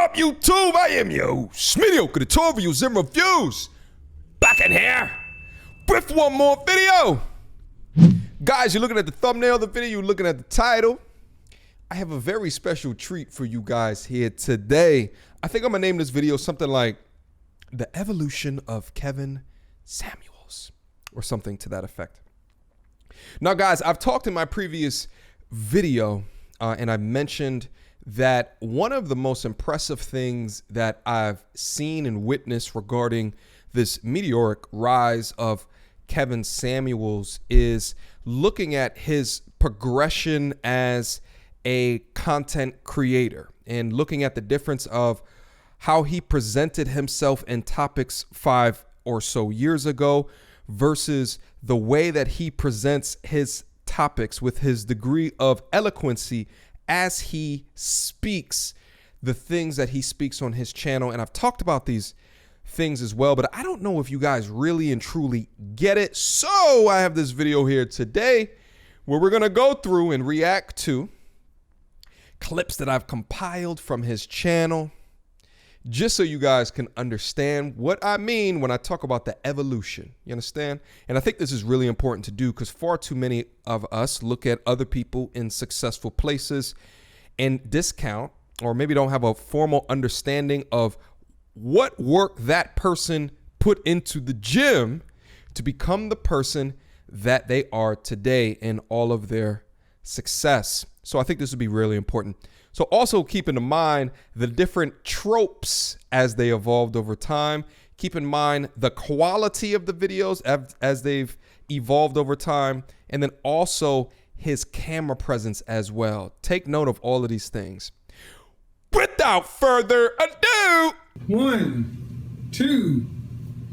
up, YouTube? I am your Mediocre, the tour reviews and reviews. Back in here with one more video. Guys, you're looking at the thumbnail of the video, you're looking at the title. I have a very special treat for you guys here today. I think I'm gonna name this video something like The Evolution of Kevin Samuels or something to that effect. Now, guys, I've talked in my previous video and I mentioned that one of the most impressive things that I've seen and witnessed regarding this meteoric rise of Kevin Samuels is looking at his progression as a content creator and looking at the difference of how he presented himself in topics 5 or so years ago versus the way that he presents his topics with his degree of eloquency as he speaks the things that he speaks on his channel. And I've talked about these things as well, but I don't know if you guys really and truly get it. So I have this video here today where we're going to go through and react to clips that I've compiled from his channel, just so you guys can understand what I mean when I talk about the evolution. You understand? And I think this is really important to do because far too many of us look at other people in successful places and discount, or maybe don't have a formal understanding of what work that person put into the gym to become the person that they are today in all of their success. So I think this would be really important. So also keep in mind the different tropes as they evolved over time. Keep in mind the quality of the videos as they've evolved over time, and then also his camera presence as well. Take note of all of these things. Without further ado, 1, 2,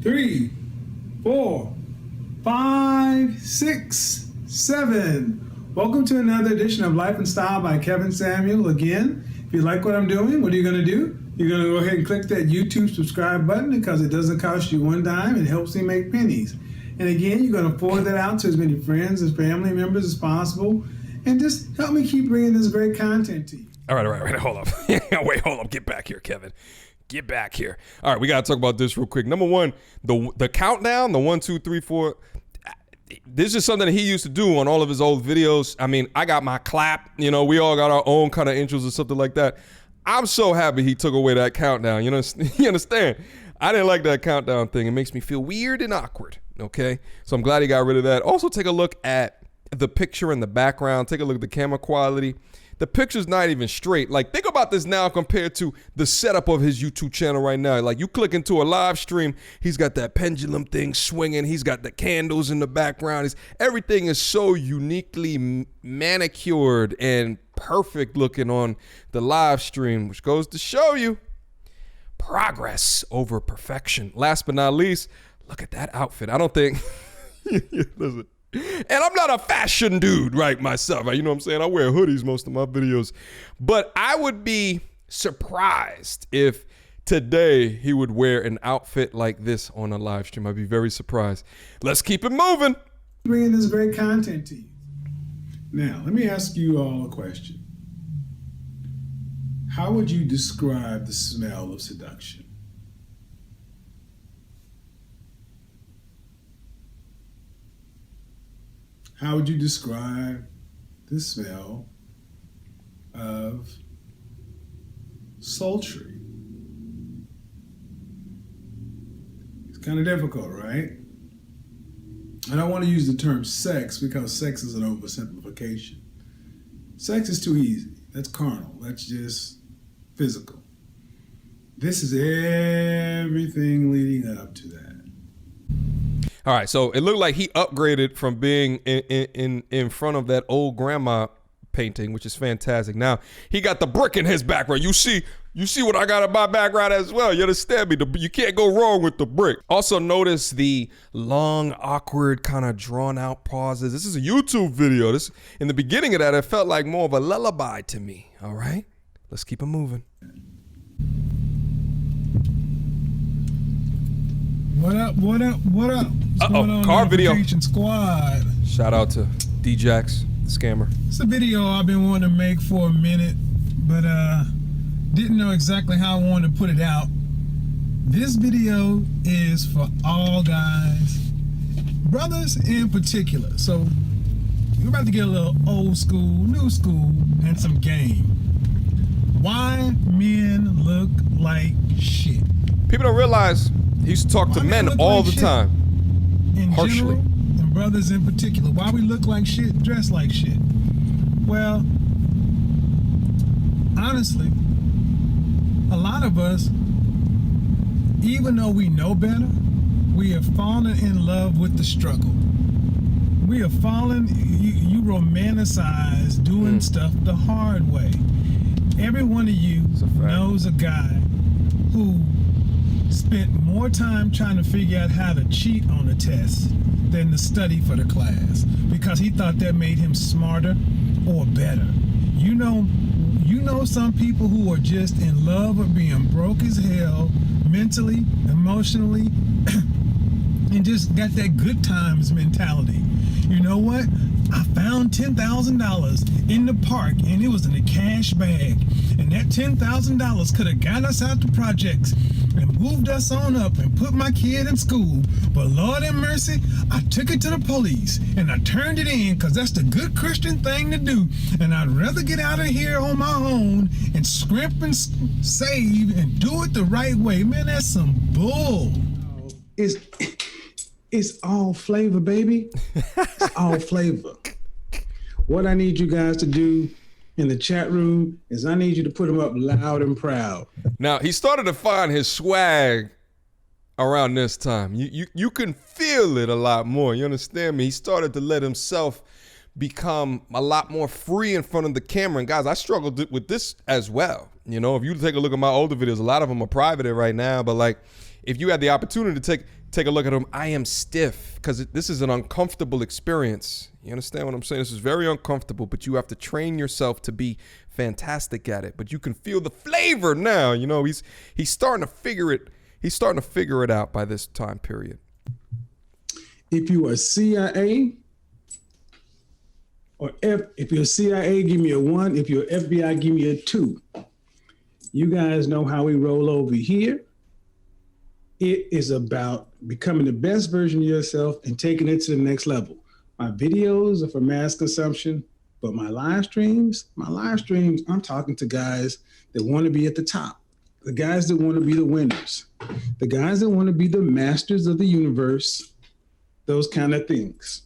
3, 4, 5, 6, 7. Welcome to another edition of Life and Style by Kevin Samuel. Again, if you like what I'm doing, what are you going to do? You're going to go ahead and click that YouTube subscribe button because it doesn't cost you one dime. It helps me make pennies. And again, you're going to forward that out to as many friends, as family members as possible. And just help me keep bringing this great content to you. All right, hold up. Wait, hold up. Get back here, Kevin. Get back here. All right, we got to talk about this real quick. Number one, the countdown, the 1, 2, 3, 4. This is something that he used to do on all of his old videos. I mean, I got my clap. You know, we all got our own kind of intros or something like that. I'm so happy he took away that countdown. You know, you understand? I didn't like that countdown thing. It makes me feel weird and awkward. Okay, so I'm glad he got rid of that. Also, take a look at the picture in the background. Take a look at the camera quality. The picture's not even straight. Like, think about this now compared to the setup of his YouTube channel right now. Like, you click into a live stream, he's got that pendulum thing swinging. He's got the candles in the background. Everything is so uniquely manicured and perfect looking on the live stream, which goes to show you progress over perfection. Last but not least, look at that outfit. I don't think, listen. And I'm not a fashion dude, right, myself. You know what I'm saying? I wear hoodies most of my videos. But I would be surprised if today he would wear an outfit like this on a live stream. I'd be very surprised. Let's keep it moving. Bringing this great content to you. Now, let me ask you all a question. How would you describe the smell of seduction? How would you describe the smell of sultry? It's kind of difficult, right? I don't want to use the term sex because sex is an oversimplification. Sex is too easy. That's carnal. That's just physical. This is everything leading up to that. All right, so it looked like he upgraded from being in front of that old grandma painting, which is fantastic. Now he got the brick in his background. You see what I got in my background as well. You understand me? You can't go wrong with the brick. Also notice the long, awkward, kind of drawn out pauses. This is a YouTube video. This in the beginning of that, it felt like more of a lullaby to me. All right, let's keep it moving. What up? What up? What up? Car video. Squad. Shout out to D-Jax, the scammer. It's a video I've been wanting to make for a minute, but didn't know exactly how I wanted to put it out. This video is for all guys, brothers in particular. So we're about to get a little old school, new school, and some game. Why men look like shit. People don't realize he used to talk to men all the time. In harshly. general, and brothers in particular. Why we look like shit, dress like shit. Well, honestly, a lot of us, even though we know better, we have fallen in love with the struggle. We have fallen, you romanticize doing stuff the hard way. Every one of you knows a guy who spent more time trying to figure out how to cheat on a test than to study for the class because he thought that made him smarter or better. You know some people who are just in love with being broke as hell, mentally, emotionally, and just got that good times mentality. You know what? I found $10,000 in the park and it was in a cash bag. And that $10,000 could have got us out the projects and moved us on up and put my kid in school. But Lord have mercy, I took it to the police and I turned it in because that's the good Christian thing to do. And I'd rather get out of here on my own and scrimp and save and do it the right way. Man, that's some bull. It's all flavor, baby. It's all flavor. What I need you guys to do in the chat room is I need you to put them up loud and proud. Now, he started to find his swag around this time. You can feel it a lot more. You understand me? He started to let himself become a lot more free in front of the camera. And guys, I struggled with this as well. You know, if you take a look at my older videos, a lot of them are private right now. But like, if you had the opportunity to take a look at them, I am stiff because this is an uncomfortable experience. You understand what I'm saying? This is very uncomfortable, but you have to train yourself to be fantastic at it. But you can feel the flavor now. You know, he's starting to figure it. He's starting to figure it out by this time period. If you are CIA, or if you're CIA, give me a 1. If you're FBI, give me a 2. You guys know how we roll over here. It is about becoming the best version of yourself and taking it to the next level. My videos are for mass consumption, but my live streams, I'm talking to guys that want to be at the top, the guys that want to be the winners, the guys that want to be the masters of the universe, those kind of things.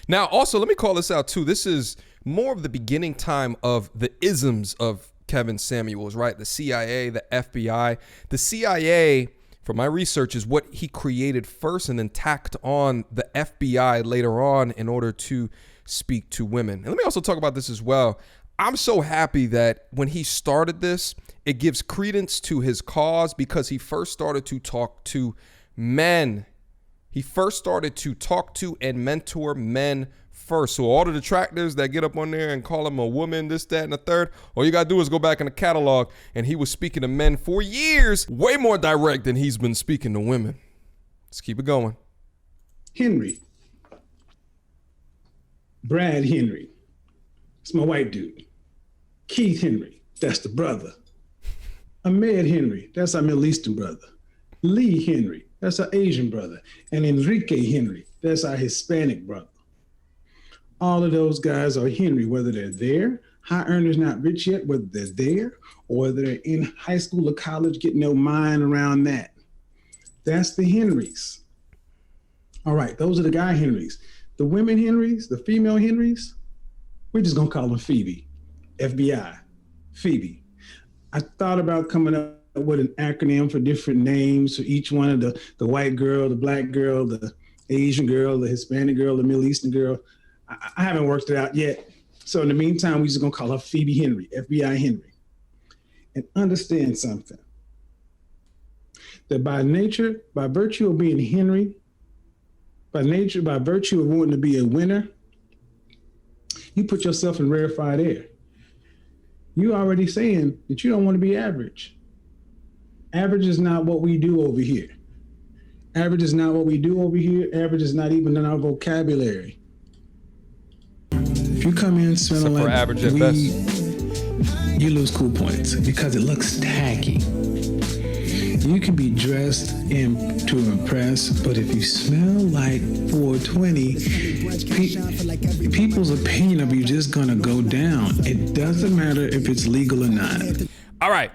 Now, also, let me call this out too. This is more of the beginning time of the isms of Kevin Samuels, right? The CIA, the FBI. The CIA, from my research, is what he created first and then tacked on the FBI later on in order to speak to women. And let me also talk about this as well. I'm so happy that when he started this, it gives credence to his cause because he first started to talk to men. He first started to talk to and mentor men first. So all the detractors that get up on there and call him a woman, this, that, and the third, all you got to do is go back in the catalog, and he was speaking to men for years, way more direct than he's been speaking to women. Let's keep it going. Henry. Brad Henry. It's my white dude. Keith Henry. That's the brother. Ahmed Henry. That's our Middle Eastern brother. Lee Henry. That's our Asian brother. And Enrique Henry. That's our Hispanic brother. All of those guys are Henry, whether they're there, high earners not rich yet, whether they're there, or whether they're in high school or college getting their mind around that. That's the Henrys. All right, those are the guy Henrys. The women Henrys, the female Henrys, we're just gonna call them Phoebe, FBI, Phoebe. I thought about coming up with an acronym for different names for each one of the white girl, the black girl, the Asian girl, the Hispanic girl, the Middle Eastern girl. I haven't worked it out yet. So in the meantime, we're just gonna call her Phoebe Henry, FBI Henry. And understand something. That by nature, by virtue of being Henry, by virtue of wanting to be a winner, you put yourself in rarefied air. You already saying that you don't want to be average. Average is not what we do over here. Average is not what we do over here. Average is not even in our vocabulary. If you come in smelling like average at best. you lose cool points because it looks tacky. You can be dressed to impress, but if you smell like 420, people's opinion of you just gonna go down. It doesn't matter if it's legal or not. All right.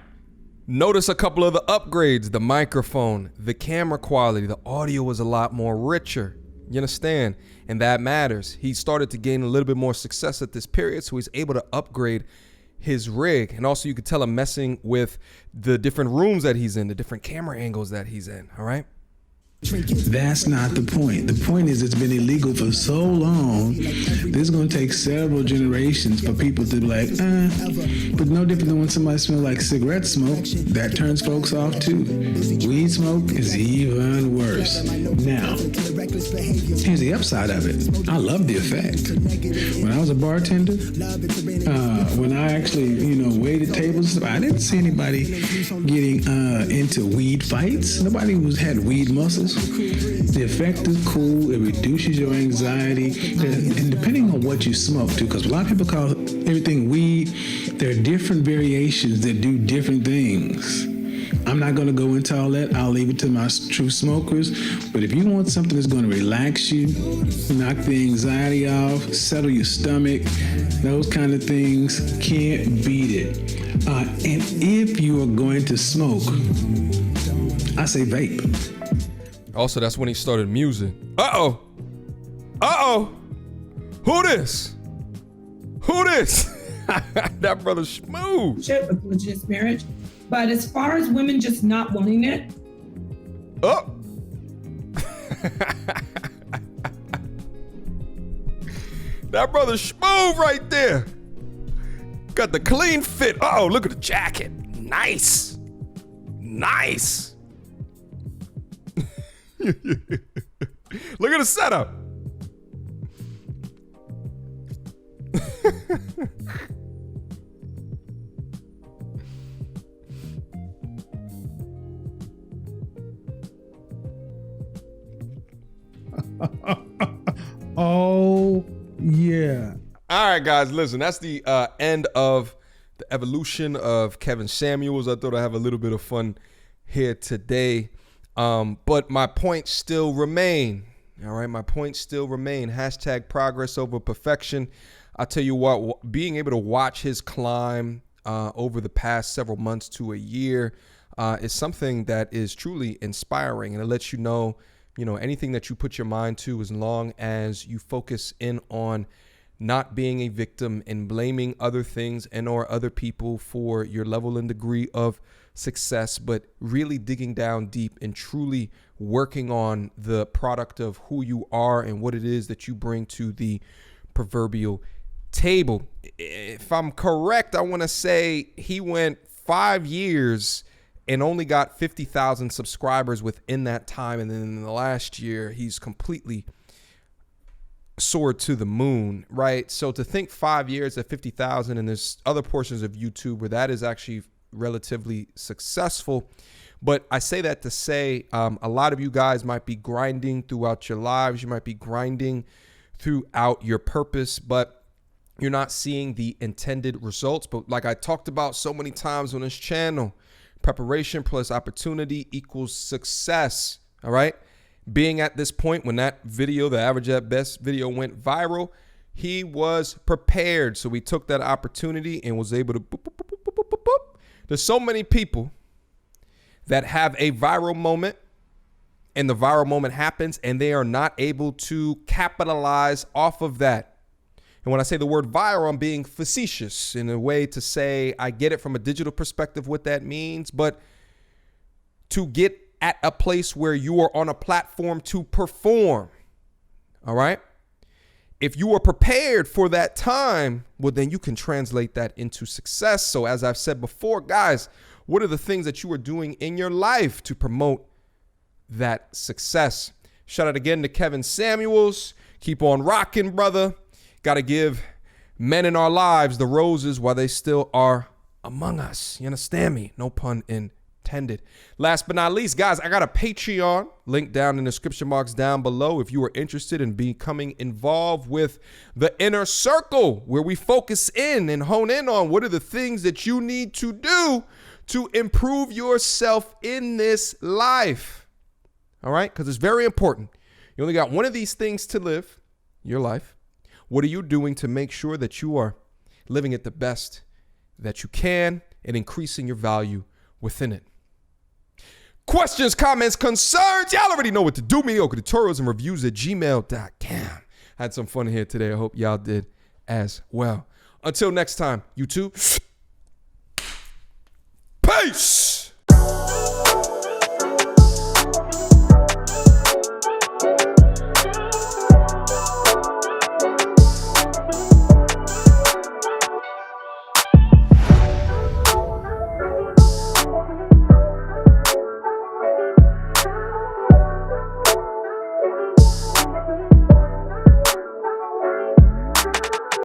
Notice a couple of the upgrades, the microphone, the camera quality, the audio was a lot more richer. You understand? And that matters. He started to gain a little bit more success at this period, so he's able to upgrade his rig. And also you could tell him messing with the different rooms that he's in, the different camera angles that he's in. All right. That's not the point. The point is it's been illegal for so long. This is going to take several generations for people to be like, but no different than when somebody smells like cigarette smoke. That turns folks off too. Weed smoke is even worse. Now, here's the upside of it. I love the effect. When I was a bartender, when I actually, waited tables, I didn't see anybody getting into weed fights. Nobody had weed muscles. The effect is cool. It reduces your anxiety. And depending on what you smoke too, because a lot of people call everything weed, there are different variations that do different things. I'm not going to go into all that. I'll leave it to my true smokers. But if you want something that's going to relax you, knock the anxiety off, settle your stomach, those kind of things, can't beat it. And if you are going to smoke, I say vape. Also, that's when he started musing. Uh-oh. Who this? That brother's smooth. With religious marriage. But as far as women just not wanting it. Oh. That brother's smooth right there. Got the clean fit. Uh-oh, look at the jacket. Nice. Look at the setup. Oh, yeah. All right, guys, listen, that's the end of the evolution of Kevin Samuels. I thought I'd have a little bit of fun here today. But my points still remain. All right, my points still remain. Hashtag progress over perfection. I'll tell you what, being able to watch his climb over the past several months to a year is something that is truly inspiring. And it lets you know, anything that you put your mind to, as long as you focus in on not being a victim and blaming other things and or other people for your level and degree of success, but really digging down deep and truly working on the product of who you are and what it is that you bring to the proverbial table. If I'm correct, I want to say he went 5 years and only got 50,000 subscribers within that time. And then in the last year, he's completely soared to the moon, right? So to think 5 years at 50,000, and there's other portions of YouTube where that is actually relatively successful. But I say that to say a lot of you guys might be grinding throughout your lives. You might be grinding throughout your purpose, but you're not seeing the intended results. But like I talked about so many times on this channel, preparation plus opportunity equals success. All right. Being at this point when that video, the Average at Best video, went viral, he was prepared. So he took that opportunity and was able to boop, boop, boop, boop, boop, boop, boop. There's so many people that have a viral moment and the viral moment happens and they are not able to capitalize off of that. And when I say the word viral, I'm being facetious in a way to say I get it from a digital perspective what that means, but to get at a place where you are on a platform to perform, all right? If you are prepared for that time, well, then you can translate that into success. So as I've said before, guys, what are the things that you are doing in your life to promote that success? Shout out again to Kevin Samuels. Keep on rocking, brother. Got to give men in our lives the roses while they still are among us. You understand me? No pun intended. Last but not least, guys, I got a Patreon link down in the description box down below if you are interested in becoming involved with the inner circle, where we focus in and hone in on what are the things that you need to do to improve yourself in this life. All right? Because it's very important. You only got one of these things to live, your life. What are you doing to make sure that you are living it the best that you can and increasing your value within it? Questions, comments, concerns, y'all already know what to do. Mediocre tutorials and reviews at gmail.com. Had some fun here today. I hope y'all did as well. Until next time, YouTube.